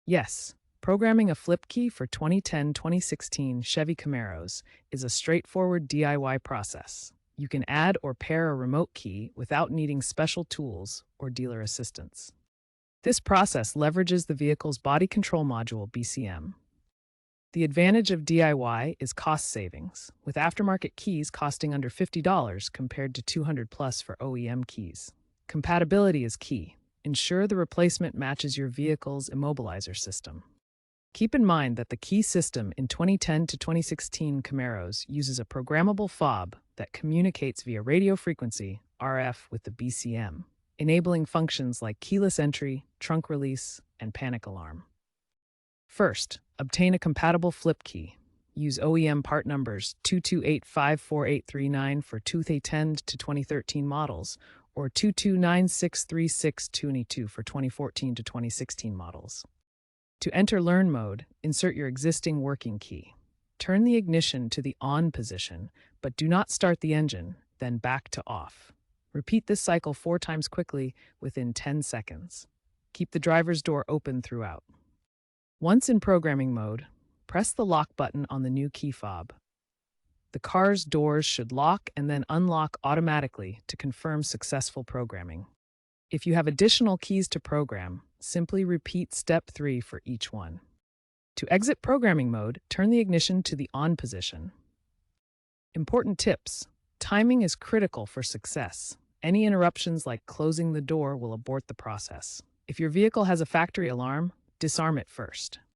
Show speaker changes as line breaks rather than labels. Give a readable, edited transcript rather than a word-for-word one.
Yes, programming a flip key for 2010-2016 Chevy Camaros is a straightforward DIY process. You can add or pair a remote key without needing special tools or dealer assistance. This process leverages the vehicle's body control module (BCM). The advantage of DIY is cost savings, with aftermarket keys costing under $50 compared to $200 plus for OEM keys. Compatibility is key. Ensure the replacement matches your vehicle's immobilizer system. Keep in mind that the key system in 2010 to 2016 Camaros uses a programmable fob that communicates via radio frequency (RF) with the BCM, enabling functions like keyless entry, trunk release, and panic alarm. First, obtain a compatible flip key. Use OEM part numbers 228543839 for 2010 to 2013 models, or 229636222 for 2014 to 2016 models. To enter Learn mode, insert your existing working key. Turn the ignition to the on position, but do not start the engine, then back to off. Repeat this cycle 4 times quickly within 10 seconds. Keep the driver's door open throughout. Once in programming mode, press the lock button on the new key fob. The car's doors should lock and then unlock automatically to confirm successful programming. If you have additional keys to program, simply repeat step 3 for each one. To exit programming mode, turn the ignition to the on position. Important tips. Timing is critical for success. Any interruptions like closing the door will abort the process. If your vehicle has a factory alarm, disarm it first.